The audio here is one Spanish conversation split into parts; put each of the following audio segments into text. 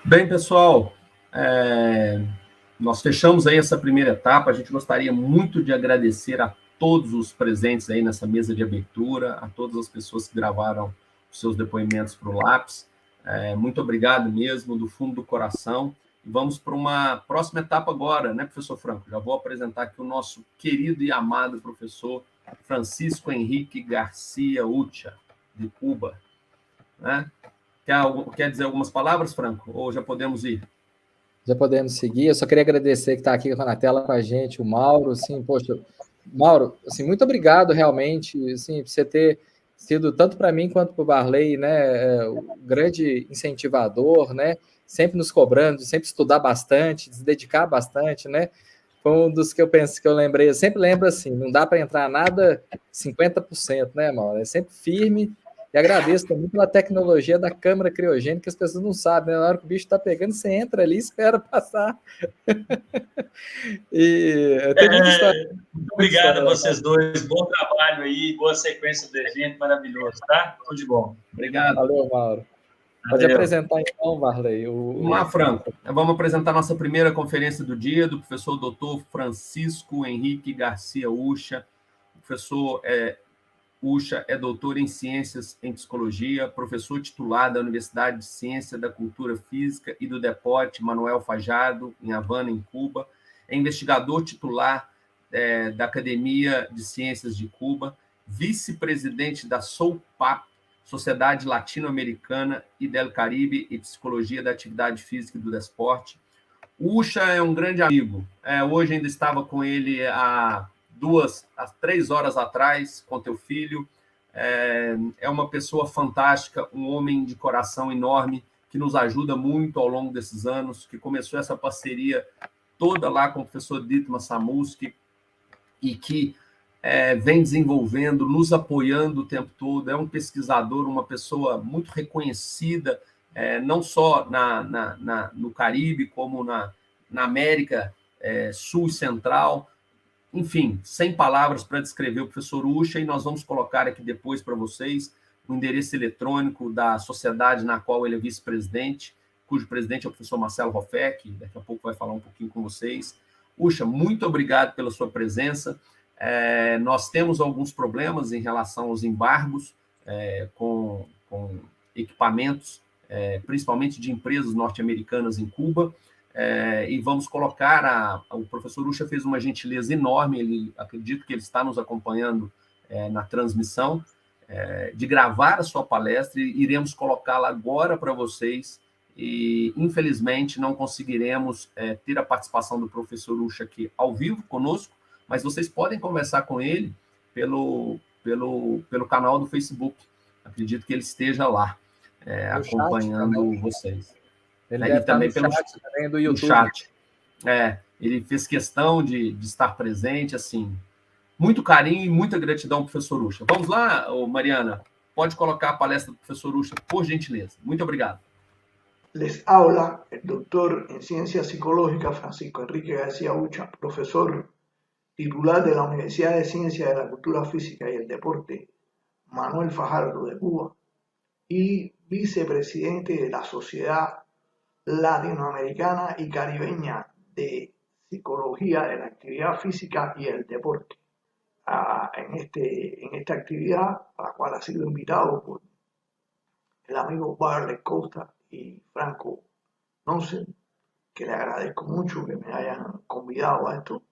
Bem, pessoal, nós fechamos aí essa primeira etapa. A gente gostaria muito de agradecer a todos os presentes aí nessa mesa de abertura, a todas as pessoas que gravaram os seus depoimentos para o Lápis. Muito obrigado mesmo, do fundo do coração. E vamos para uma próxima etapa agora, né, professor Franco? Já vou apresentar aqui o nosso querido e amado professor Francisco Henrique Garcia Ucha, de Cuba, né? Quer dizer algumas palavras, Franco? Ou já podemos ir? Já podemos seguir. Eu só queria agradecer que está aqui na tela com a gente, o Mauro. Assim, poxa, Mauro, assim, muito obrigado realmente, assim, por você ter sido tanto para mim quanto para o Varley, né, o grande incentivador, né, sempre nos cobrando, sempre estudar bastante, se dedicar bastante, né. Foi um dos que eu penso, que eu lembrei, eu sempre lembro assim, não dá para entrar nada 50%, né, Mauro? É sempre firme. E agradeço também pela tecnologia da câmara criogênica, que as pessoas não sabem, né? Na hora que o bicho está pegando, você entra ali e espera passar. E tem muita história. Muito obrigado a vocês dois. Bom trabalho aí, boa sequência do evento, maravilhoso, tá? Tudo de bom. Obrigado. Valeu, Mauro. Pode apresentar então, Varley. Vamos lá, Franco. Vamos apresentar a nossa primeira conferência do dia, do professor Dr. Francisco Henrique Garcia Ucha. O professor Ucha é doutor em Ciências em Psicologia, professor titular da Universidade de Ciência da Cultura Física e do Deporte Manuel Fajardo, em Havana, em Cuba. É investigador titular da Academia de Ciências de Cuba, vice-presidente da SOUPAP, Sociedade Latino-Americana e del Caribe e Psicologia da Atividade Física e do Desporte. O Ucha é um grande amigo. Hoje ainda estava com ele há 3 horas atrás, com teu filho. É uma pessoa fantástica, um homem de coração enorme, que nos ajuda muito ao longo desses anos, que começou essa parceria toda lá com o professor Dietmar Samuski e que vem desenvolvendo, nos apoiando o tempo todo. É um pesquisador, uma pessoa muito reconhecida, não só no Caribe, como na América Sul e Central. Enfim, sem palavras para descrever o professor Ucha, e nós vamos colocar aqui depois para vocês o endereço eletrônico da sociedade na qual ele é vice-presidente, cujo presidente é o professor Marcelo Hoffeck, que daqui a pouco vai falar um pouquinho com vocês. Ucha, muito obrigado pela sua presença. Nós temos alguns problemas em relação aos embargos com equipamentos, principalmente de empresas norte-americanas em Cuba, e vamos colocar, o professor Ucha fez uma gentileza enorme, acredito que ele está nos acompanhando na transmissão, de gravar a sua palestra, e iremos colocá-la agora para vocês, e infelizmente não conseguiremos ter a participação do professor Ucha aqui ao vivo conosco, mas vocês podem conversar com ele pelo canal do Facebook. Acredito que ele esteja lá, acompanhando vocês. Ele deve estar também no chat também do YouTube. Chat. Ele fez questão de estar presente, assim. Muito carinho e muita gratidão, professor Ucha. Vamos lá, Mariana? Pode colocar a palestra do professor Ucha, por gentileza. Muito obrigado. Les habla el doctor en Ciencias Psicológicas Francisco Enrique García Ucha, profesor titular de la Universidad de Ciencias de la Cultura Física y el Deporte Manuel Fajardo de Cuba y vicepresidente de la Sociedad Latinoamericana y Caribeña de Psicología de la Actividad Física y el Deporte. En esta actividad, a la cual ha sido invitado por el amigo Varley Costa y Franco Nonsen, que le agradezco mucho que me hayan convidado a esto.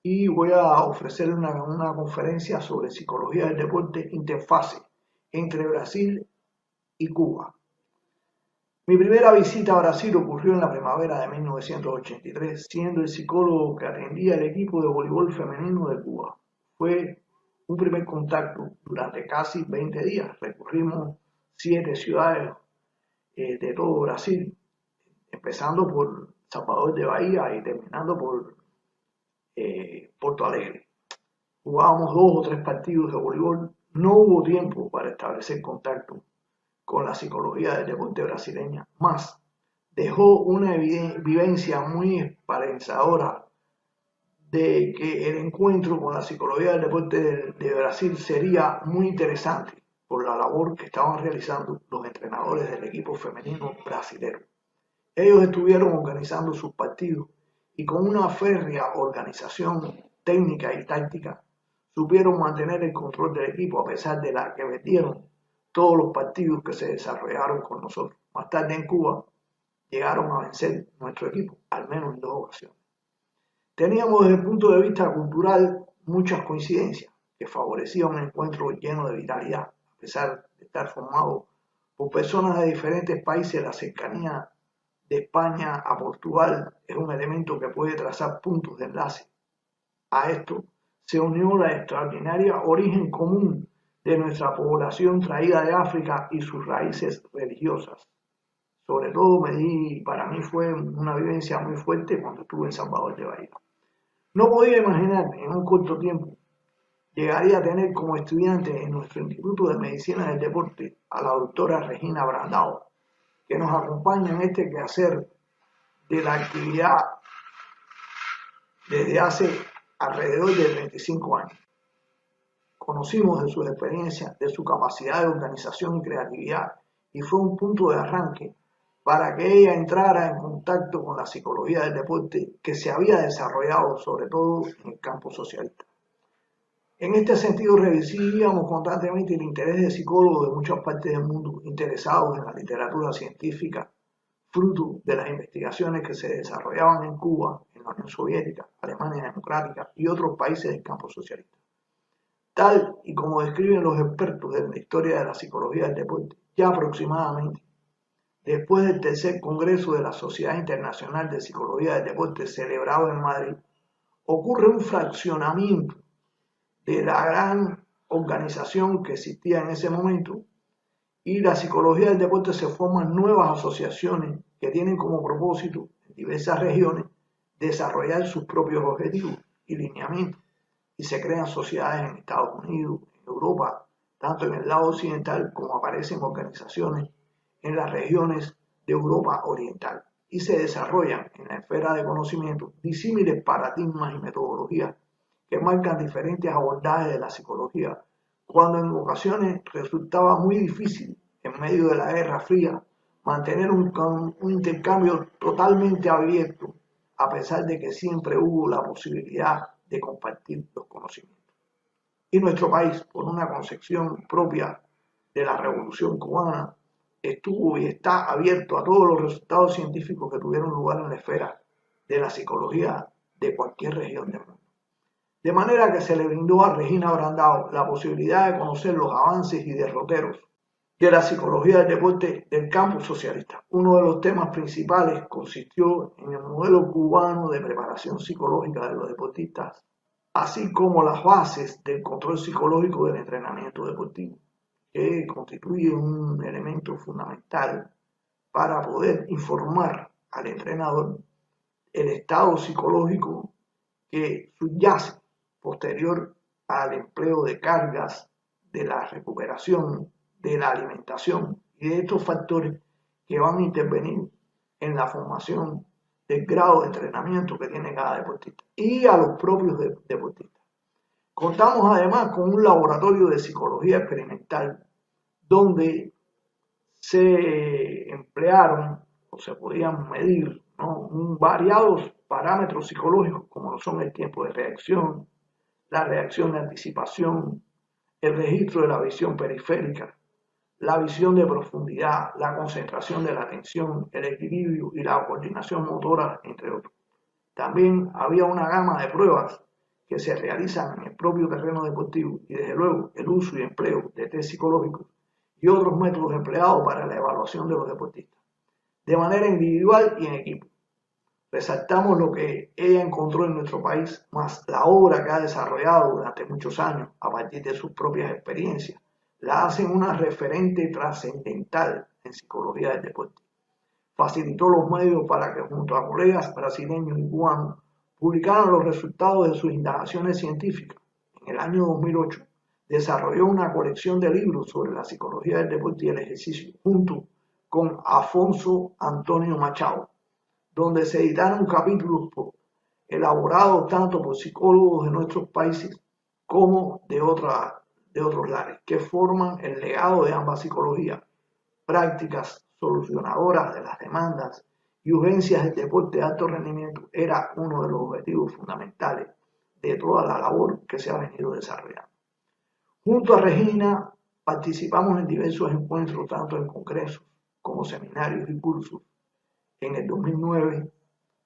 Y voy a ofrecer una conferencia sobre psicología del deporte, interfase entre Brasil y Cuba. Mi primera visita a Brasil ocurrió en la primavera de 1983, siendo el psicólogo que atendía el equipo de voleibol femenino de Cuba. Fue un primer contacto durante casi 20 días. Recorrimos 7 ciudades de todo Brasil, empezando por Salvador de Bahía y terminando por Porto Alegre. Jugábamos 2 o 3 partidos de voleibol. No hubo tiempo para establecer contacto con la psicología del deporte brasileña, más dejó una vivencia muy esperanzadora de que el encuentro con la psicología del deporte de Brasil sería muy interesante por la labor que estaban realizando los entrenadores del equipo femenino brasilero. Ellos estuvieron organizando sus partidos y con una férrea organización técnica y táctica supieron mantener el control del equipo a pesar de la que vendieron todos los partidos que se desarrollaron con nosotros. Más tarde en Cuba llegaron a vencer nuestro equipo, al menos en 2 ocasiones. Teníamos desde el punto de vista cultural muchas coincidencias que favorecían un encuentro lleno de vitalidad, a pesar de estar formado por personas de diferentes países. La cercanía de España a Portugal es un elemento que puede trazar puntos de enlace. A esto se unió la extraordinaria origen común de nuestra población traída de África y sus raíces religiosas. Sobre todo para mí fue una vivencia muy fuerte cuando estuve en Salvador de Bahía. No podía imaginar en un corto tiempo llegaría a tener como estudiante en nuestro Instituto de Medicina del Deporte a la doctora Regina Brandao, que nos acompaña en este quehacer de la actividad desde hace alrededor de 35 años. Conocimos de sus experiencias, de su capacidad de organización y creatividad, y fue un punto de arranque para que ella entrara en contacto con la psicología del deporte que se había desarrollado sobre todo en el campo socialista. En este sentido, recibíamos constantemente el interés de psicólogos de muchas partes del mundo interesados en la literatura científica, fruto de las investigaciones que se desarrollaban en Cuba, en la Unión Soviética, Alemania Democrática y otros países del campo socialista. Tal y como describen los expertos de la historia de la psicología del deporte, ya aproximadamente después del tercer Congreso de la Sociedad Internacional de Psicología del Deporte celebrado en Madrid, ocurre un fraccionamiento de la gran organización que existía en ese momento, y la psicología del deporte se forman nuevas asociaciones que tienen como propósito en diversas regiones desarrollar sus propios objetivos y lineamientos, y se crean sociedades en Estados Unidos, en Europa, tanto en el lado occidental como aparecen organizaciones en las regiones de Europa Oriental, y se desarrollan en la esfera de conocimiento disímiles paradigmas y metodologías que marcan diferentes abordajes de la psicología, cuando en ocasiones resultaba muy difícil, en medio de la Guerra Fría, mantener un intercambio totalmente abierto, a pesar de que siempre hubo la posibilidad de compartir los conocimientos. Y nuestro país, por una concepción propia de la Revolución Cubana, estuvo y está abierto a todos los resultados científicos que tuvieron lugar en la esfera de la psicología de cualquier región del mundo. De manera que se le brindó a Regina Brandao la posibilidad de conocer los avances y derroteros de la psicología del deporte del campo socialista. Uno de los temas principales consistió en el modelo cubano de preparación psicológica de los deportistas, así como las bases del control psicológico del entrenamiento deportivo, que constituye un elemento fundamental para poder informar al entrenador el estado psicológico que subyace posterior al empleo de cargas, de la recuperación, de la alimentación y de estos factores que van a intervenir en la formación del grado de entrenamiento que tiene cada deportista y a los propios deportistas. Contamos además con un laboratorio de psicología experimental donde se emplearon o se podían medir, ¿no?, variados parámetros psicológicos como lo son el tiempo de reacción, la reacción de anticipación, el registro de la visión periférica, la visión de profundidad, la concentración de la atención, el equilibrio y la coordinación motora, entre otros. También había una gama de pruebas que se realizan en el propio terreno deportivo y desde luego el uso y empleo de test psicológicos y otros métodos empleados para la evaluación de los deportistas, de manera individual y en equipo. Resaltamos lo que ella encontró en nuestro país, más la obra que ha desarrollado durante muchos años a partir de sus propias experiencias, la hacen una referente trascendental en psicología del deporte. Facilitó los medios para que junto a colegas brasileños y cubanos publicaran los resultados de sus indagaciones científicas. En el año 2008 desarrolló una colección de libros sobre la psicología del deporte y el ejercicio, junto con Afonso Antonio Machado, donde se editaron capítulos elaborados tanto por psicólogos de nuestros países como de otros lares, que forman el legado de ambas psicologías, prácticas solucionadoras de las demandas y urgencias del deporte de alto rendimiento era uno de los objetivos fundamentales de toda la labor que se ha venido desarrollando. Junto a Regina participamos en diversos encuentros, tanto en congresos como seminarios y cursos. En el 2009,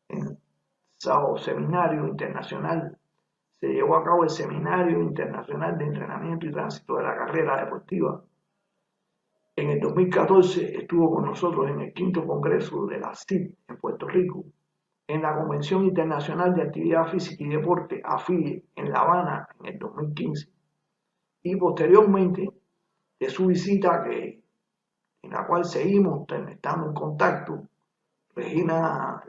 en Sao Seminario Internacional, se llevó a cabo el Seminario Internacional de Entrenamiento y Tránsito de la Carrera Deportiva. En el 2014 estuvo con nosotros en el 5º Congreso de la CID en Puerto Rico, en la Convención Internacional de Actividad Física y Deporte, AFIDE, en La Habana en el 2015. Y posteriormente de su visita, en la cual seguimos estando en contacto, Regina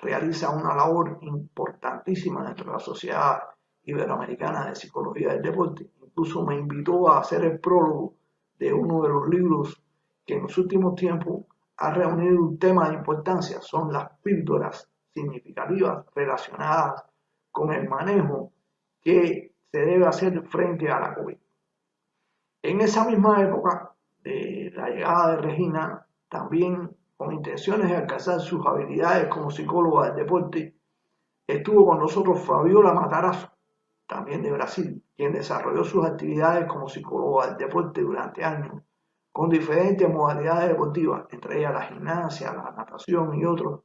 realiza una labor importantísima dentro de la Sociedad Iberoamericana de Psicología del Deporte. Incluso me invitó a hacer el prólogo de uno de los libros que en los últimos tiempos ha reunido un tema de importancia. Son las píldoras significativas relacionadas con el manejo que se debe hacer frente a la COVID. En esa misma época de la llegada de Regina, también con intenciones de alcanzar sus habilidades como psicóloga del deporte, estuvo con nosotros Fabiola Matarazzo, también de Brasil, quien desarrolló sus actividades como psicóloga del deporte durante años, con diferentes modalidades deportivas, entre ellas la gimnasia, la natación y otros,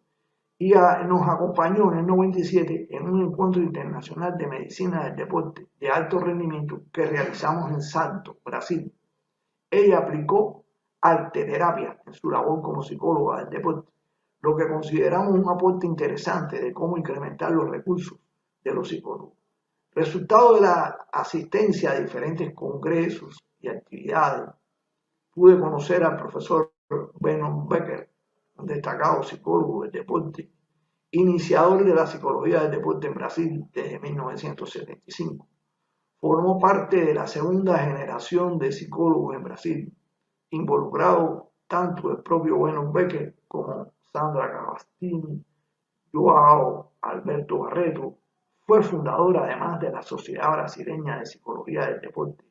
y nos acompañó en el 97 en un encuentro internacional de medicina del deporte de alto rendimiento que realizamos en Salto, Brasil. Ella aplicó arteterapia en su labor como psicóloga del deporte, lo que consideramos un aporte interesante de cómo incrementar los recursos de los psicólogos. Resultado de la asistencia a diferentes congresos y actividades, pude conocer al profesor Vernon Becker, un destacado psicólogo del deporte, iniciador de la psicología del deporte en Brasil desde 1975. Formó parte de la segunda generación de psicólogos en Brasil, involucrado tanto el propio Vernon Becker como Sandra Cavastini, Joao Alberto Barreto. Fue fundador además de la Sociedad Brasileña de Psicología del Deporte,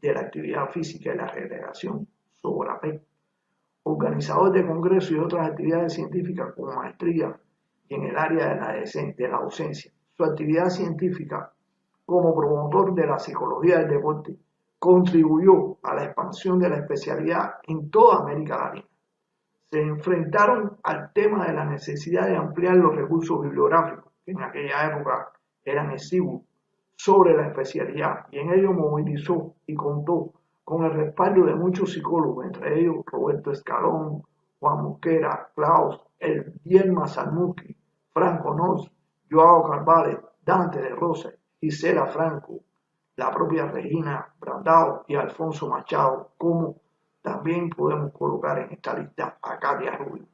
de la Actividad Física y la Recreación, SOBRAPEC, organizador de congresos y otras actividades científicas con maestría en el área de la docencia. Su actividad científica como promotor de la psicología del deporte contribuyó a la expansión de la especialidad en toda América Latina. Se enfrentaron al tema de la necesidad de ampliar los recursos bibliográficos, que en aquella época eran exiguos, sobre la especialidad, y en ello movilizó y contó con el respaldo de muchos psicólogos, entre ellos Roberto Escalón, Juan Mosquera, Klaus, Dielma Salmucci, Franco Noz, Joao Carvalho, Dante de Rosa, Gisela Franco, la propia Regina Brandao y Alfonso Machado, como también podemos colocar en esta lista a Katia Rubio.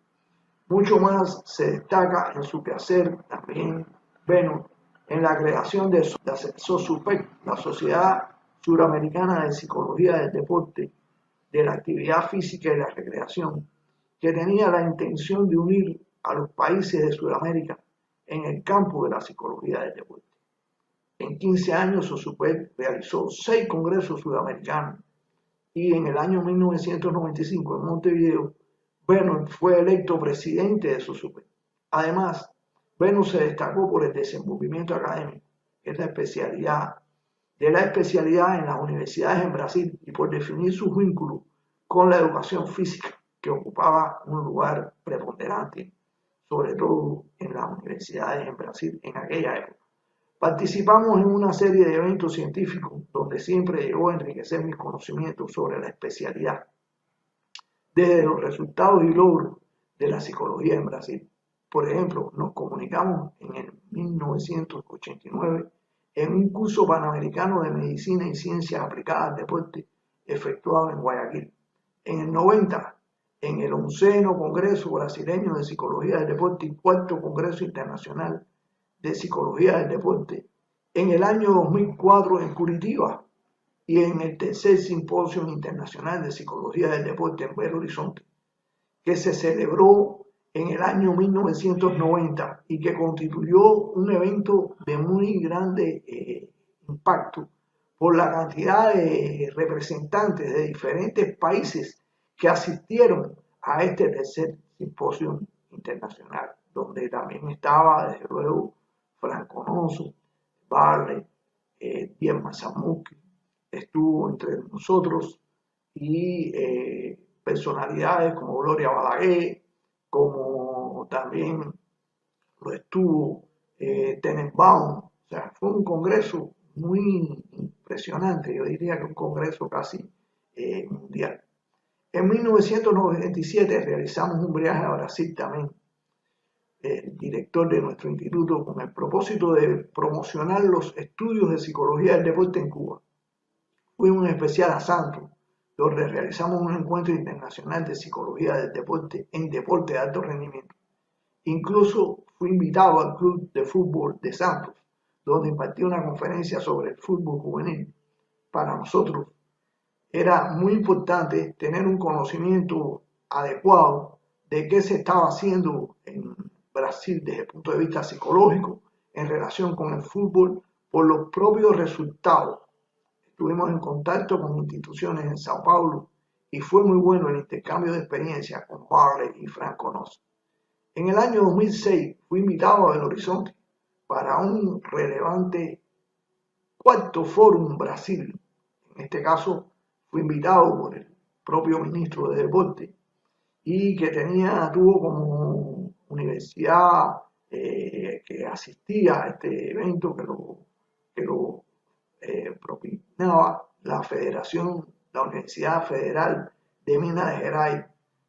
Mucho más se destaca en su quehacer también Vernon en la creación de SOSUPEC, la Sociedad Suramericana de Psicología del Deporte, de la Actividad Física y la Recreación, que tenía la intención de unir a los países de Sudamérica en el campo de la psicología del deporte. En 15 años, SOSUPEC realizó 6 congresos sudamericanos y en el año 1995 en Montevideo, Vernon fue electo presidente de SOSUPEC. Además, Vernon se destacó por el desenvolvimiento académico, que es la especialidad en las universidades en Brasil, y por definir sus vínculos con la educación física, que ocupaba un lugar preponderante, sobre todo en las universidades en Brasil en aquella época. Participamos en una serie de eventos científicos donde siempre llegó a enriquecer mis conocimientos sobre la especialidad, desde los resultados y logros de la psicología en Brasil. Por ejemplo, nos comunicamos en el 1989 en un curso panamericano de medicina y ciencias aplicadas al deporte efectuado en Guayaquil. En el 90, en el 11º Congreso Brasileño de Psicología del Deporte y 4º Congreso Internacional de Psicología del Deporte, en el año 2004 en Curitiba y en el 3er Simposio Internacional de Psicología del Deporte en Belo Horizonte, que se celebró en el año 1990 y que constituyó un evento de muy grande impacto por la cantidad de representantes de diferentes países que asistieron a este 3er Simposio internacional, donde también estaba, desde luego, Franco Nosso, Barley, Diezma Zamucki, estuvo entre nosotros, y personalidades como Gloria Balaguer, como también lo estuvo Tenenbaum. O sea, fue un congreso muy impresionante, yo diría que un congreso casi mundial. En 1997 realizamos un viaje a Brasil también, el director de nuestro instituto, con el propósito de promocionar los estudios de psicología del deporte en Cuba. Fuimos en especial a Santos, donde realizamos un encuentro internacional de psicología del deporte en deporte de alto rendimiento. Incluso fui invitado al Club de Fútbol de Santos, donde impartí una conferencia sobre el fútbol juvenil. Para nosotros era muy importante tener un conocimiento adecuado de qué se estaba haciendo en Brasil desde el punto de vista psicológico en relación con el fútbol por los propios resultados. Estuvimos en contacto con instituciones en Sao Paulo y fue muy bueno el intercambio de experiencias con Barley y Franco Nosso. En el año 2006 fui invitado a Belo Horizonte para un relevante cuarto Fórum Brasil. En este caso fui invitado por el propio ministro de Deporte y que tuvo como universidad que asistía a este evento que lo propinaba la Universidad Federal de Minas Gerais,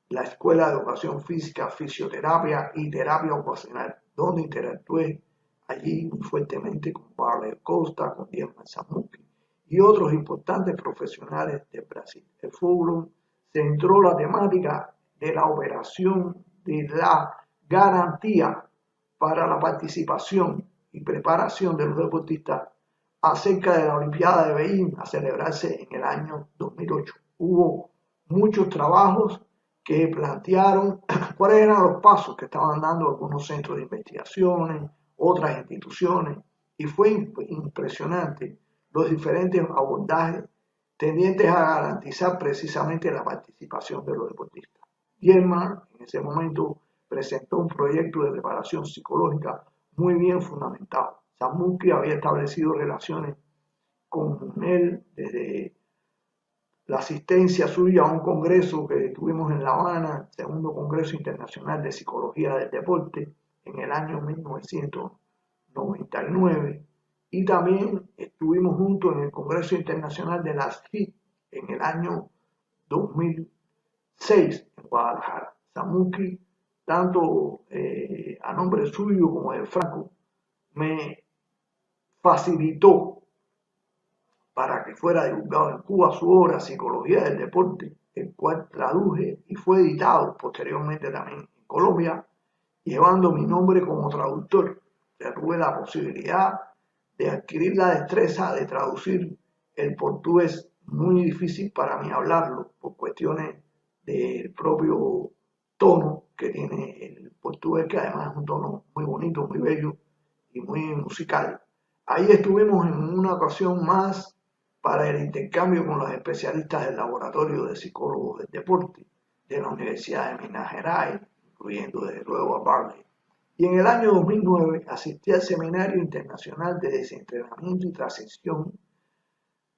la Escuela de Educación Física, Fisioterapia y Terapia Ocupacional, donde interactué allí muy fuertemente con Barley Costa, con Diezma Zamucki y otros importantes profesionales de Brasil. El fórum centró la temática de la operación de la garantía para la participación y preparación de los deportistas acerca de la Olimpiada de Beijing a celebrarse en el año 2008. Hubo muchos trabajos que plantearon cuáles eran los pasos que estaban dando algunos centros de investigaciones, otras instituciones, y fue impresionante los diferentes abordajes tendientes a garantizar precisamente la participación de los deportistas. Diezma en ese momento presentó un proyecto de preparación psicológica muy bien fundamentado. Zamucki había establecido relaciones con él desde la asistencia suya a un congreso que tuvimos en La Habana, segundo Congreso Internacional de Psicología del Deporte, en el año 1999, y también estuvimos juntos en el Congreso Internacional de las FIT en el año 2006 en Guadalajara. Zamucki, tanto a nombre suyo como de Franco, me facilitó para que fuera divulgado en Cuba su obra Psicología del Deporte, el cual traduje y fue editado posteriormente también en Colombia, llevando mi nombre como traductor. Ya tuve la posibilidad de adquirir la destreza de traducir el portugués, muy difícil para mí hablarlo por cuestiones del propio tono que tiene el portugués, que además es un tono muy bonito, muy bello y muy musical. Ahí estuvimos en una ocasión más para el intercambio con los especialistas del Laboratorio de Psicólogos del Deporte de la Universidad de Minas Gerais, incluyendo desde luego a Barley. Y en el año 2009 asistí al Seminario Internacional de Desentrenamiento y Transición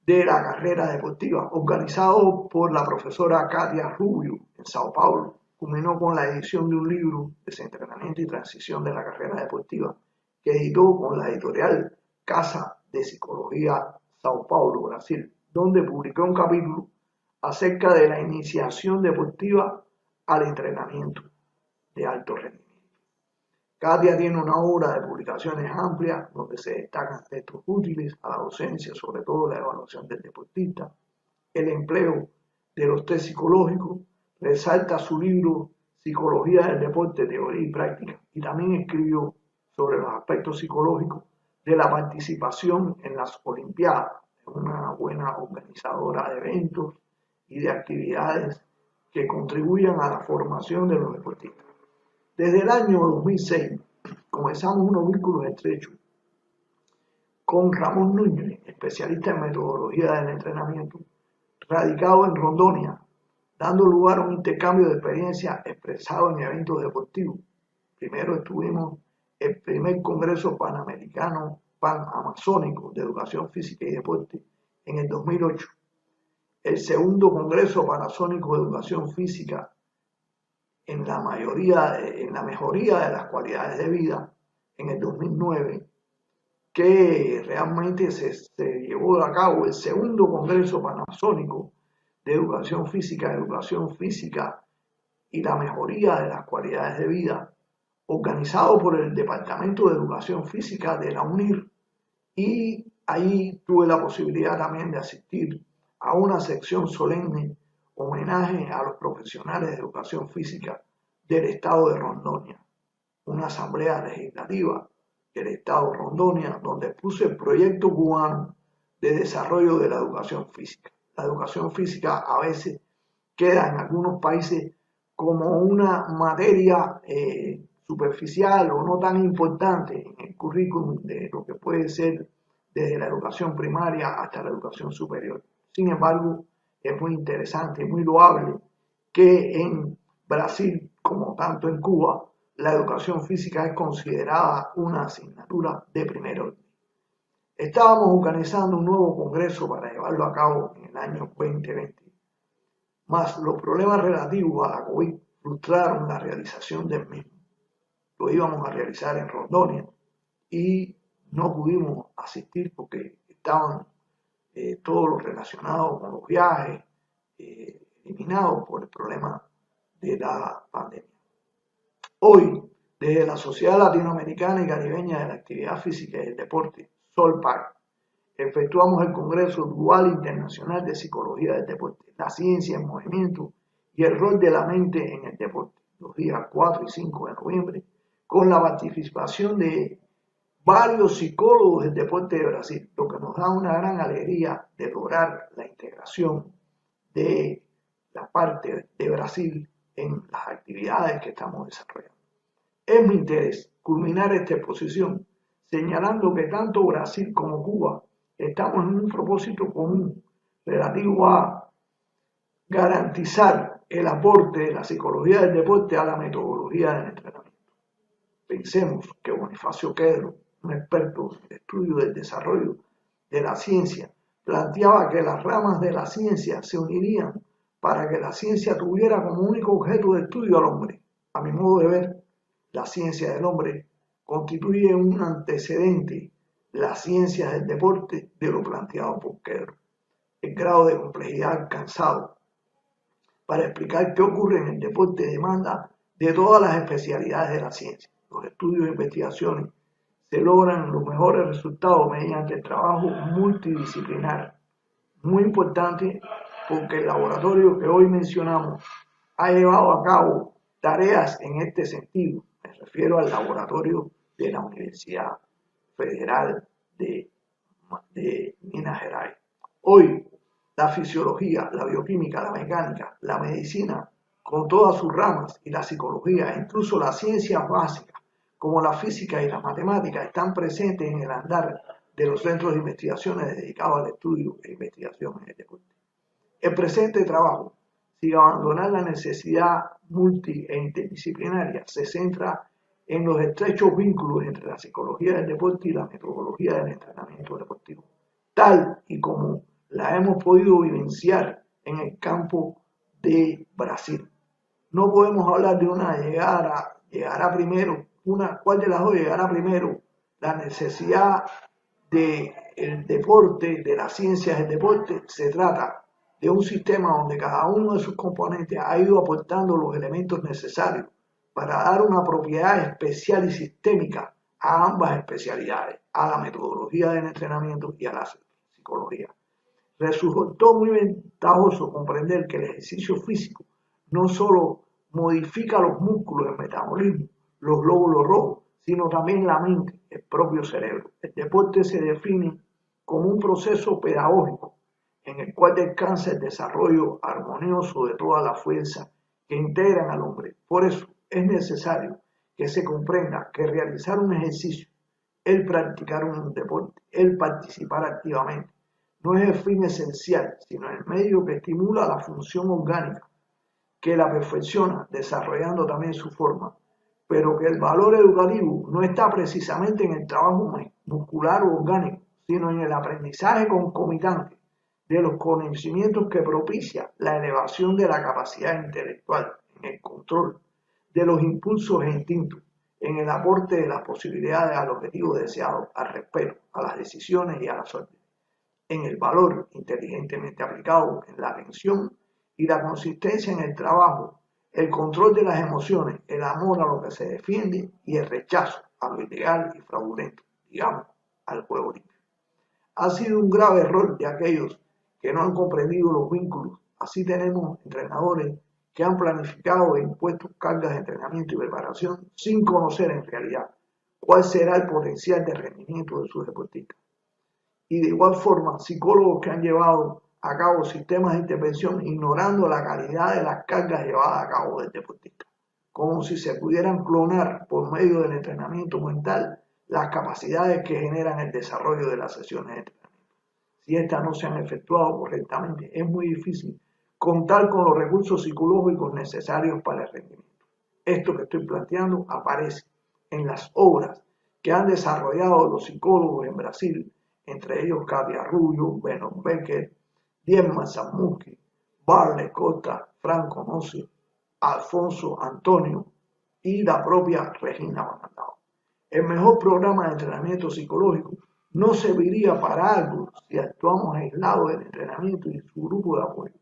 de la Carrera Deportiva, organizado por la profesora Katia Rubio en Sao Paulo. Culminó con la edición de un libro, Desentrenamiento y Transición de la Carrera Deportiva, que editó con la editorial Casa de Psicología Sao Paulo, Brasil, donde publicó un capítulo acerca de la iniciación deportiva al entrenamiento de alto rendimiento. Katia tiene una obra de publicaciones amplias donde se destacan textos útiles a la docencia, sobre todo la evaluación del deportista, el empleo de los test psicológicos, resalta su libro Psicología del Deporte, Teoría y Práctica, y también escribió sobre los aspectos psicológicos de la participación en las Olimpiadas, una buena organizadora de eventos y de actividades que contribuyan a la formación de los deportistas. Desde el año 2006 comenzamos unos vínculos estrechos con Ramón Núñez, especialista en metodología del entrenamiento, radicado en Rondonia, dando lugar a un intercambio de experiencias expresado en eventos deportivos Primero estuvimos el primer Congreso Panamericano Pan-Amazónico de Educación Física y Deporte en el 2008. El segundo Congreso Panamazónico de Educación Física en la mejoría de las cualidades de vida en el 2009, que realmente se llevó a cabo el segundo Congreso Panamazónico de Educación Física y la mejoría de las cualidades de vida, organizado por el Departamento de Educación Física de la UNIR, y ahí tuve la posibilidad también de asistir a una sección solemne homenaje a los profesionales de educación física del estado de Rondônia, una asamblea legislativa del estado de Rondônia donde puse el proyecto cubano de desarrollo de la educación física. La educación física a veces queda en algunos países como una materia superficial o no tan importante en el currículum de lo que puede ser desde la educación primaria hasta la educación superior. Sin embargo, es muy interesante y muy loable que en Brasil, como tanto en Cuba, la educación física es considerada una asignatura de primer orden. Estábamos organizando un nuevo congreso para llevarlo a cabo en el año 2020, mas los problemas relativos a la COVID frustraron la realización del mismo. Lo íbamos a realizar en Rondônia y no pudimos asistir porque estaban todo lo relacionado con los viajes eliminados por el problema de la pandemia. Hoy, desde la Sociedad Latinoamericana y Caribeña de la Actividad Física y el Deporte, SOLPAC, efectuamos el Congreso Dual Internacional de Psicología del Deporte, la ciencia en movimiento y el rol de la mente en el deporte, los días 4 y 5 de noviembre, con la participación de varios psicólogos del deporte de Brasil, lo que nos da una gran alegría de lograr la integración de la parte de Brasil en las actividades que estamos desarrollando. Es mi interés culminar esta exposición señalando que tanto Brasil como Cuba estamos en un propósito común relativo a garantizar el aporte de la psicología del deporte a la metodología del entrenamiento. Pensemos que Bonifacio Quedro, un experto en el estudio del desarrollo de la ciencia, planteaba que las ramas de la ciencia se unirían para que la ciencia tuviera como único objeto de estudio al hombre. A mi modo de ver, la ciencia del hombre constituye un antecedente, la ciencia del deporte, de lo planteado por Quedro. El grado de complejidad alcanzado para explicar qué ocurre en el deporte demanda de todas las especialidades de la ciencia. Los estudios e investigaciones se logran los mejores resultados mediante el trabajo multidisciplinar. Muy importante porque el laboratorio que hoy mencionamos ha llevado a cabo tareas en este sentido. Me refiero al laboratorio de la Universidad Federal de Minas Gerais. Hoy, la fisiología, la bioquímica, la mecánica, la medicina, con todas sus ramas, y la psicología, e incluso las ciencias básicas, como la física y las matemáticas, están presentes en el andar de los centros de investigaciones dedicados al estudio e investigación en el deporte. El presente trabajo, sin abandonar la necesidad multi e interdisciplinaria, se centra en los estrechos vínculos entre la psicología del deporte y la metodología del entrenamiento deportivo, tal y como la hemos podido vivenciar en el campo de Brasil. No podemos hablar de una llegará primero, ¿cuál de las dos llegará primero? La necesidad del deporte, de las ciencias del deporte. Se trata de un sistema donde cada uno de sus componentes ha ido aportando los elementos necesarios para dar una propiedad especial y sistémica a ambas especialidades, a la metodología del entrenamiento y a la psicología. Resultó muy ventajoso comprender que el ejercicio físico no solo modifica los músculos, el metabolismo, los glóbulos rojos, sino también la mente, el propio cerebro. El deporte se define como un proceso pedagógico en el cual descansa el desarrollo armonioso de toda la fuerza que integran al hombre. Por eso es necesario que se comprenda que realizar un ejercicio, el practicar un deporte, el participar activamente, no es el fin esencial, sino el medio que estimula la función orgánica, que la perfecciona, desarrollando también su forma, pero que el valor educativo no está precisamente en el trabajo muscular o orgánico, sino en el aprendizaje concomitante de los conocimientos que propicia la elevación de la capacidad intelectual, en el control de los impulsos e instintos, en el aporte de las posibilidades al objetivo deseado, al respeto, a las decisiones y a la suerte, en el valor inteligentemente aplicado, en la atención y la consistencia en el trabajo, el control de las emociones, el amor a lo que se defiende y el rechazo a lo ilegal y fraudulento, digamos, al juego limpio. Ha sido un grave error de aquellos que no han comprendido los vínculos. Así tenemos entrenadores que han planificado e impuesto cargas de entrenamiento y preparación sin conocer en realidad cuál será el potencial de rendimiento de sus deportistas. Y de igual forma, psicólogos que han llevado a cabo sistemas de intervención ignorando la calidad de las cargas llevadas a cabo del deportista, como si se pudieran clonar por medio del entrenamiento mental las capacidades que generan el desarrollo de las sesiones de entrenamiento. Si estas no se han efectuado correctamente, es muy difícil contar con los recursos psicológicos necesarios para el rendimiento. Esto que estoy planteando aparece en las obras que han desarrollado los psicólogos en Brasil, entre ellos Katia Rubio, Benon Becker, Diema Samuski, Barley Costa, Franco Nossi, Alfonso Antonio y la propia Regina Banandao. El mejor programa de entrenamiento psicológico no serviría para algo si actuamos aislados del entrenamiento y su grupo de apoyo.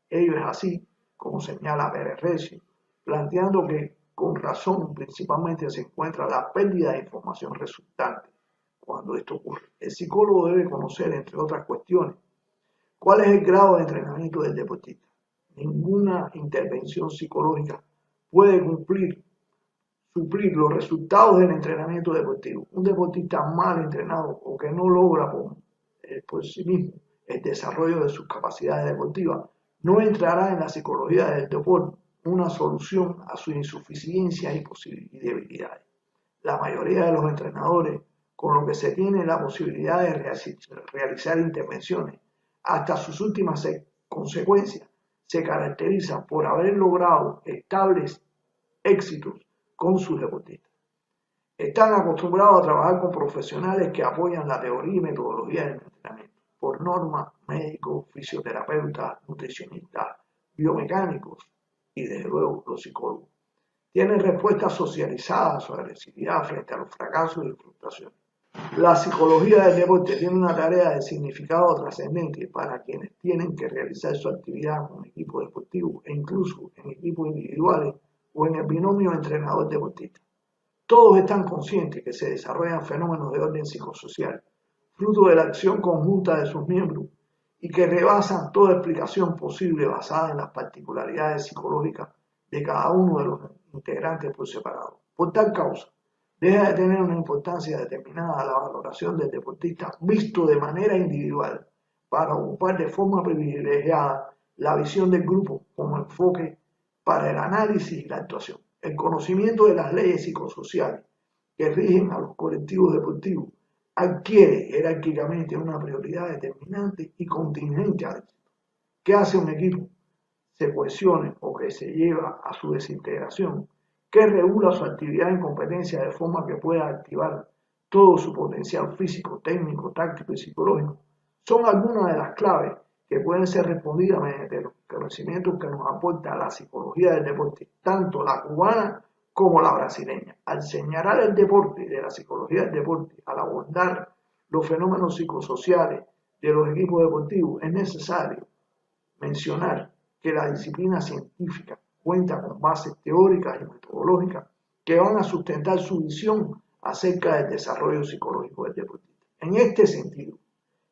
Ello es así, como señala Pérez Recio, planteando que con razón principalmente se encuentra la pérdida de información resultante cuando esto ocurre. El psicólogo debe conocer, entre otras cuestiones, cuál es el grado de entrenamiento del deportista. Ninguna intervención psicológica puede suplir los resultados del entrenamiento deportivo. Un deportista mal entrenado o que no logra por sí mismo el desarrollo de sus capacidades deportivas no entrará en la psicología del deporte una solución a sus insuficiencias y debilidades. La mayoría de los entrenadores, con lo que se tiene la posibilidad de realizar intervenciones hasta sus últimas consecuencias, se caracterizan por haber logrado estables éxitos con sus deportistas. Están acostumbrados a trabajar con profesionales que apoyan la teoría y metodología del entrenamiento. Por norma, médicos, fisioterapeutas, nutricionistas, biomecánicos y desde luego los psicólogos. Tienen respuestas socializadas a su agresividad frente a los fracasos y frustraciones. La psicología del deporte tiene una tarea de significado trascendente para quienes tienen que realizar su actividad con equipos deportivos e incluso en equipos individuales o en el binomio entrenador-deportista. Todos están conscientes que se desarrollan fenómenos de orden psicosocial, fruto de la acción conjunta de sus miembros y que rebasan toda explicación posible basada en las particularidades psicológicas de cada uno de los integrantes por separado. Por tal causa, deja de tener una importancia determinada la valoración del deportista visto de manera individual para ocupar de forma privilegiada la visión del grupo como enfoque para el análisis y la actuación. El conocimiento de las leyes psicosociales que rigen a los colectivos deportivos adquiere jerárquicamente una prioridad determinante y contingente al éxito. ¿Qué hace un equipo? Se cohesione o que se lleva a su desintegración, que regula su actividad en competencia de forma que pueda activar todo su potencial físico, técnico, táctico y psicológico, son algunas de las claves que pueden ser respondidas mediante los conocimientos que nos aporta la psicología del deporte, tanto la cubana como la brasileña. Al señalar el deporte de la psicología del deporte, al abordar los fenómenos psicosociales de los equipos deportivos, es necesario mencionar que la disciplina científica cuenta con bases teóricas y metodológicas que van a sustentar su visión acerca del desarrollo psicológico del deportista. En este sentido,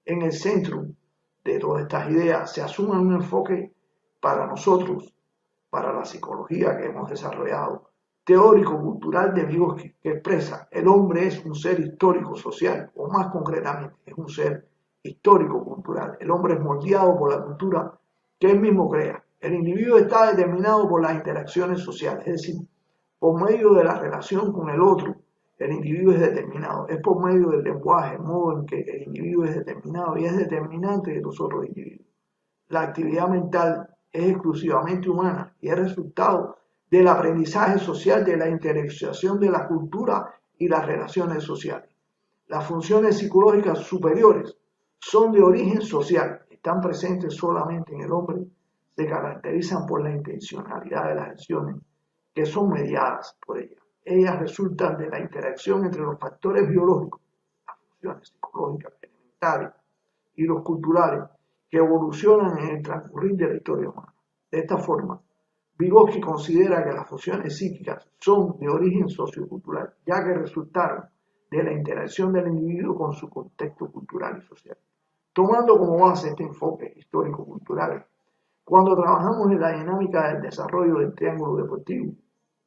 en el centro de todas estas ideas se asume un enfoque para nosotros, para la psicología que hemos desarrollado, teórico-cultural de Vygotsky, que expresa el hombre es un ser histórico-social, o más concretamente, es un ser histórico-cultural. El hombre es moldeado por la cultura que él mismo crea. El individuo está determinado por las interacciones sociales, es decir, por medio de la relación con el otro, el individuo es determinado. Es por medio del lenguaje, el modo en que el individuo es determinado y es determinante de los otros individuos. La actividad mental es exclusivamente humana y es resultado del aprendizaje social, de la interacción de la cultura y las relaciones sociales. Las funciones psicológicas superiores son de origen social, están presentes solamente en el hombre, se caracterizan por la intencionalidad de las acciones que son mediadas por ellas. Ellas resultan de la interacción entre los factores biológicos, las funciones psicológicas elementales, y los culturales, que evolucionan en el transcurrir de la historia humana. De esta forma, Vygotsky considera que las funciones psíquicas son de origen sociocultural, ya que resultaron de la interacción del individuo con su contexto cultural y social. Tomando como base este enfoque histórico-cultural, cuando trabajamos en la dinámica del desarrollo del triángulo deportivo,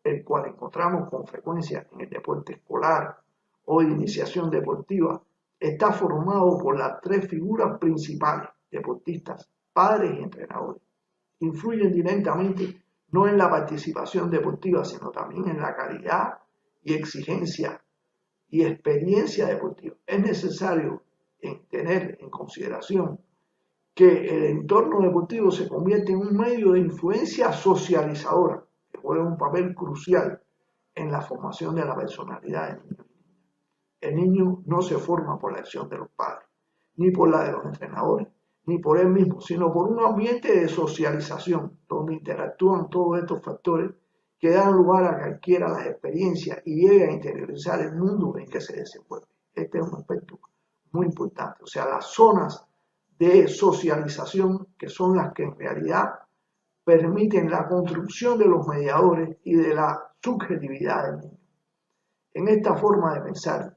el cual encontramos con frecuencia en el deporte escolar o de iniciación deportiva, está formado por las tres figuras principales: deportistas, padres y entrenadores. Influyen directamente no en la participación deportiva, sino también en la calidad y exigencia y experiencia deportiva. Es necesario tener en consideración que el entorno deportivo se convierte en un medio de influencia socializadora que juega un papel crucial en la formación de la personalidad del niño. El niño no se forma por la acción de los padres, ni por la de los entrenadores, ni por él mismo, sino por un ambiente de socialización donde interactúan todos estos factores que dan lugar a que adquiera las experiencias y llegue a interiorizar el mundo en que se desenvuelve. Este es un aspecto muy importante. O sea, las zonas de socialización, que son las que en realidad permiten la construcción de los mediadores y de la subjetividad del niño. En esta forma de pensar,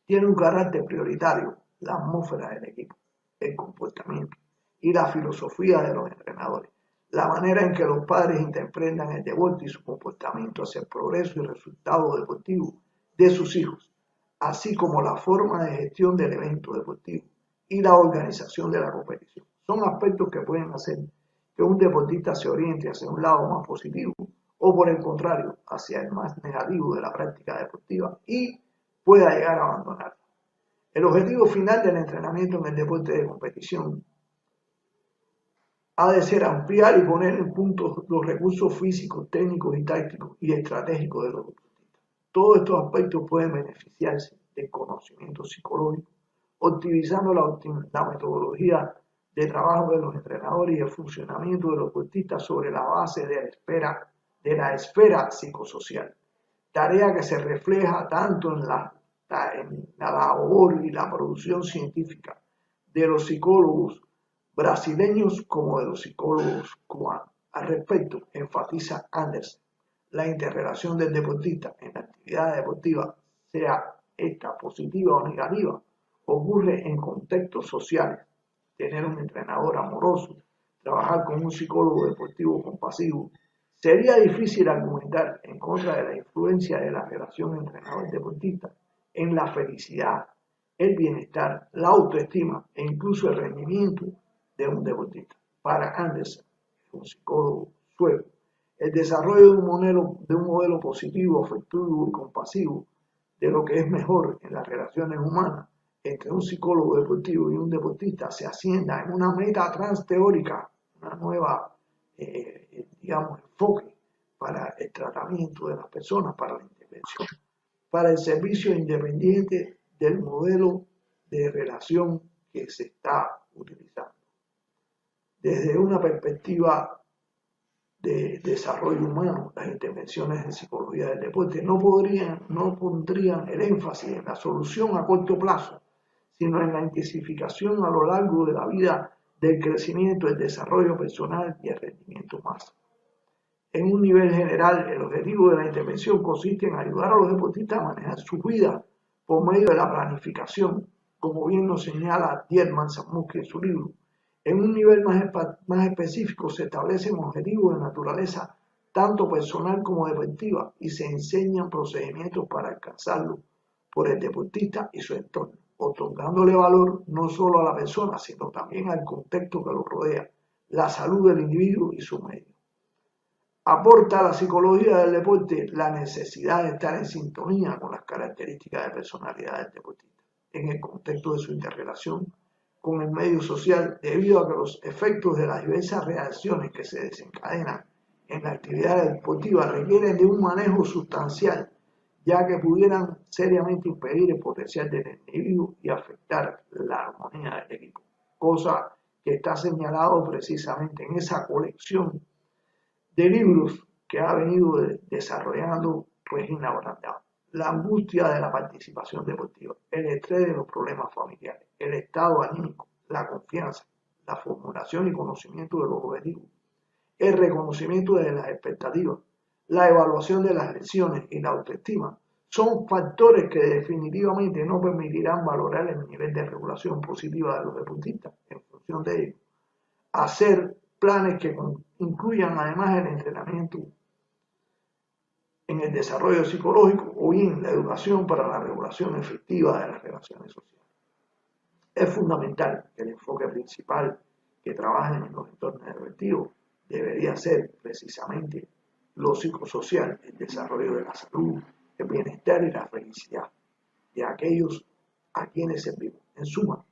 tiene un carácter prioritario la atmósfera del equipo, el comportamiento y la filosofía de los entrenadores, la manera en que los padres interpretan el deporte y su comportamiento hacia el progreso y resultado deportivo de sus hijos, así como la forma de gestión del evento deportivo y la organización de la competición. Son aspectos que pueden hacer que un deportista se oriente hacia un lado más positivo o por el contrario hacia el más negativo de la práctica deportiva y pueda llegar a abandonarla. El objetivo final del entrenamiento en el deporte de competición ha de ser ampliar y poner en punto los recursos físicos, técnicos y tácticos y estratégicos de los deportistas. Todos estos aspectos pueden beneficiarse del conocimiento psicológico, optimizando la metodología de trabajo de los entrenadores y el funcionamiento de los deportistas sobre la base de la esfera psicosocial, tarea que se refleja tanto en la labor y la producción científica de los psicólogos brasileños como de los psicólogos cubanos. Al respecto, enfatiza Anderson, la interrelación del deportista en la actividad deportiva, sea esta positiva o negativa, ocurre en contextos sociales. Tener un entrenador amoroso, trabajar con un psicólogo deportivo compasivo. Sería difícil argumentar en contra de la influencia de la relación entrenador-deportista en la felicidad, el bienestar, la autoestima e incluso el rendimiento de un deportista. Para Anderson, un psicólogo sueco, el desarrollo de un modelo positivo, afectivo y compasivo de lo que es mejor en las relaciones humanas entre un psicólogo deportivo y un deportista se asienta en una meta transteórica, una nueva, enfoque para el tratamiento de las personas, para la intervención, para el servicio independiente del modelo de relación que se está utilizando. Desde una perspectiva de desarrollo humano, las intervenciones de psicología del deporte no pondrían el énfasis en la solución a corto plazo, sino en la intensificación a lo largo de la vida del crecimiento, el desarrollo personal y el rendimiento máximo. En un nivel general, el objetivo de la intervención consiste en ayudar a los deportistas a manejar su vida por medio de la planificación, como bien nos señala Dietmar Sammuski en su libro. En un nivel más específico se establecen objetivos de naturaleza tanto personal como deportiva y se enseñan procedimientos para alcanzarlo por el deportista y su entorno, otorgándole valor no solo a la persona, sino también al contexto que lo rodea, la salud del individuo y su medio. Aporta a la psicología del deporte la necesidad de estar en sintonía con las características de personalidad del deportista, en el contexto de su interrelación con el medio social, debido a que los efectos de las diversas reacciones que se desencadenan en la actividad deportiva requieren de un manejo sustancial, ya que pudieran seriamente impedir el potencial del individuo y afectar la armonía del equipo, cosa que está señalado precisamente en esa colección de libros que ha venido desarrollando pues inaborantado. La angustia de la participación deportiva, el estrés de los problemas familiares, el estado anímico, la confianza, la formulación y conocimiento de los objetivos, el reconocimiento de las expectativas, la evaluación de las lesiones y la autoestima son factores que definitivamente no permitirán valorar el nivel de regulación positiva de los deportistas. En función de ello, hacer planes que incluyan además el entrenamiento en el desarrollo psicológico o bien la educación para la regulación efectiva de las relaciones sociales. Es fundamental que el enfoque principal que trabajen en los entornos deportivos debería ser precisamente lo psicosocial, el desarrollo de la salud, el bienestar y la felicidad de aquellos a quienes servimos. En suma,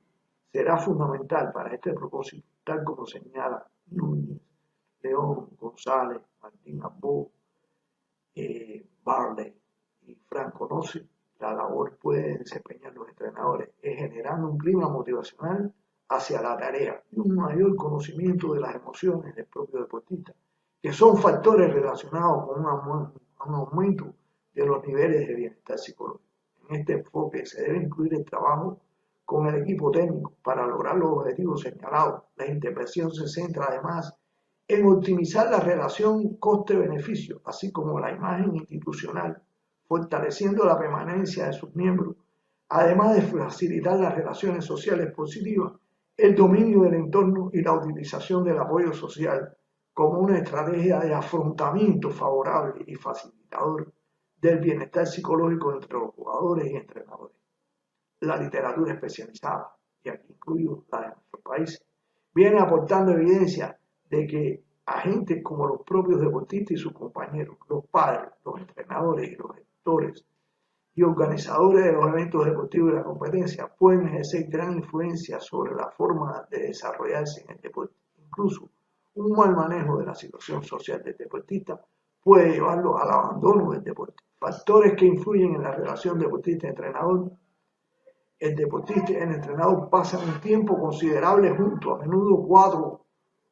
será fundamental para este propósito, tal como señala Núñez, León, González, Martín Ambó, Barley y Franco Nossi, la labor puede desempeñar los entrenadores es generando un clima motivacional hacia la tarea y un mayor conocimiento de las emociones del propio deportista, que son factores relacionados con un aumento de los niveles de bienestar psicológico. En este enfoque se debe incluir el trabajo con el equipo técnico para lograr los objetivos señalados. La intervención se centra además en optimizar la relación coste-beneficio, así como la imagen institucional, fortaleciendo la permanencia de sus miembros, además de facilitar las relaciones sociales positivas, el dominio del entorno y la utilización del apoyo social como una estrategia de afrontamiento favorable y facilitador del bienestar psicológico entre los jugadores y entrenadores. La literatura especializada, y aquí incluyo la de nuestro país, viene aportando evidencia de que agentes como los propios deportistas y sus compañeros, los padres, los entrenadores y los gestores y organizadores de los eventos deportivos y la competencia pueden ejercer gran influencia sobre la forma de desarrollarse en el deporte. Incluso un mal manejo de la situación social del deportista puede llevarlo al abandono del deporte. Factores que influyen en la relación deportista-entrenador. El deportista y el entrenador pasan un tiempo considerable juntos, a menudo 4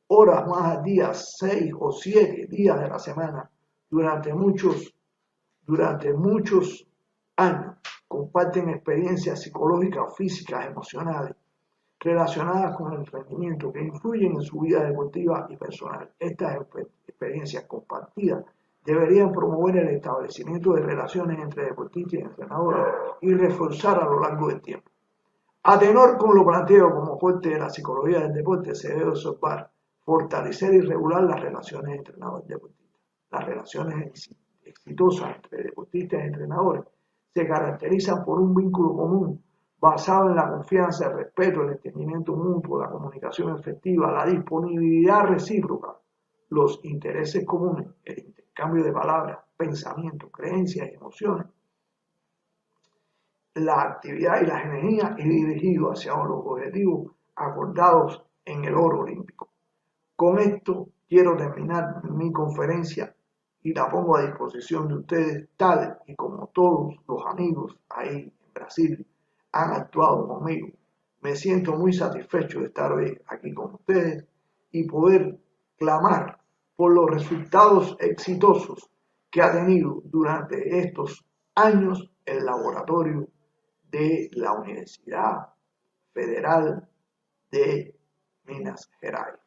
horas más al día, 6 o 7 días de la semana, durante muchos años. Comparten experiencias psicológicas, físicas, emocionales, relacionadas con el rendimiento que influyen en su vida deportiva y personal. Estas experiencias compartidas deberían promover el establecimiento de relaciones entre deportistas y entrenadores y reforzar a lo largo del tiempo. A tenor con lo planteado como fuente de la psicología del deporte, se debe observar, fortalecer y regular las relaciones entrenador-deportista. Las relaciones exitosas entre deportistas y entrenadores se caracterizan por un vínculo común basado en la confianza, el respeto, el entendimiento mutuo, la comunicación efectiva, la disponibilidad recíproca, los intereses comunes, el intercambio de palabras, pensamientos, creencias y emociones, la actividad y las energías y dirigido hacia los objetivos acordados en el oro olímpico. Con esto quiero terminar mi conferencia y la pongo a disposición de ustedes, tal y como todos los amigos ahí en Brasil han actuado conmigo. Me siento muy satisfecho de estar hoy aquí con ustedes y poder clamar por los resultados exitosos que ha tenido durante estos años el laboratorio de la Universidad Federal de Minas Gerais.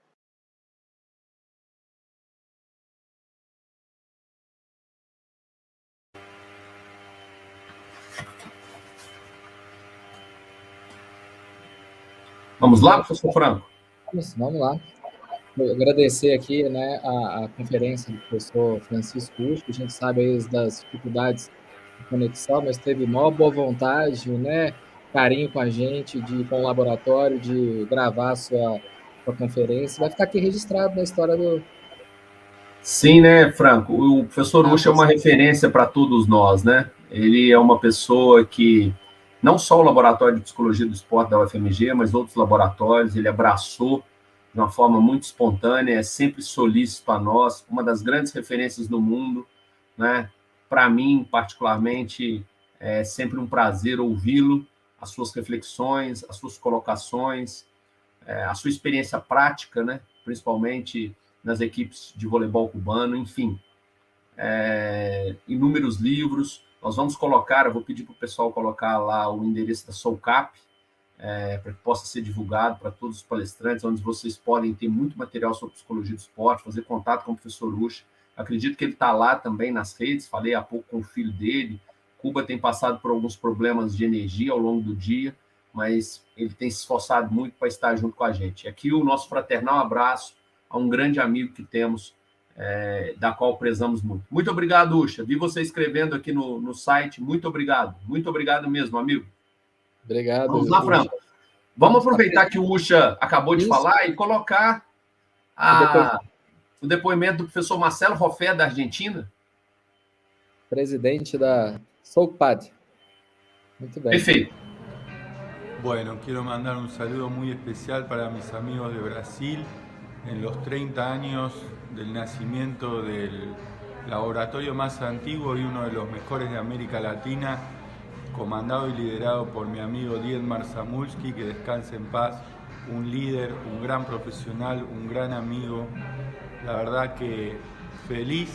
Vamos lá, professor Franco? Vamos lá. Eu agradecer aqui, né, a conferência do professor Francisco Ucho, a gente sabe aí das dificuldades de conexão, mas teve maior boa vontade, né, carinho com a gente, com o laboratório, de gravar a sua conferência. Vai ficar aqui registrado na história do... Sim, né, Franco? O professor Ucho é uma referência para todos nós, né? Ele é uma pessoa que, não só o Laboratório de Psicologia do Esporte da UFMG, mas outros laboratórios, ele abraçou de uma forma muito espontânea, é sempre solícito a nós, uma das grandes referências do mundo, né? Para mim, particularmente, é sempre um prazer ouvi-lo, as suas reflexões, as suas colocações, a sua experiência prática, né? Principalmente nas equipes de voleibol cubano, enfim. Inúmeros livros. Nós vamos colocar, eu vou pedir para o pessoal colocar lá o endereço da SOUCAP, para que possa ser divulgado para todos os palestrantes, onde vocês podem ter muito material sobre psicologia do esporte, fazer contato com o professor Ucha. Acredito que ele está lá também nas redes, falei há pouco com o filho dele. Cuba tem passado por alguns problemas de energia ao longo do dia, mas ele tem se esforçado muito para estar junto com a gente. Aqui o nosso fraternal abraço a um grande amigo que temos, da qual prezamos muito. Muito obrigado, Ucha. Vi você escrevendo aqui no site. Muito obrigado mesmo, amigo. Obrigado. Vamos lá, Fran. Vamos aproveitar que o Ucha acabou de falar e colocar o depoimento do professor Marcelo Roffé, da Argentina. Presidente da SOUCPAD. Muito bem. Perfeito. Bueno, quiero mandar un saludo muy especial para mis amigos de Brasil en los 30 años del nacimiento del laboratorio más antiguo y uno de los mejores de América Latina, comandado y liderado por mi amigo Dietmar Samulski, que descanse en paz, un líder, un gran profesional, un gran amigo. La verdad que feliz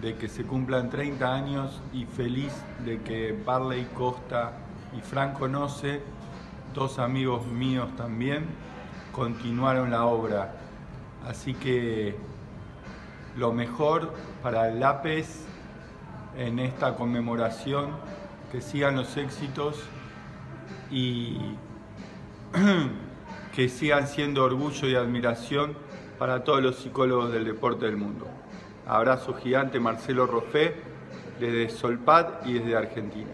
de que se cumplan 30 años y feliz de que Barley Costa y Franco Noce, dos amigos míos también, continuaron la obra. Así que lo mejor para el LAPES en esta conmemoración, que sigan los éxitos y que sigan siendo orgullo y admiración para todos los psicólogos del deporte del mundo. Abrazo gigante, Marcelo Roffé, desde Solpad y desde Argentina.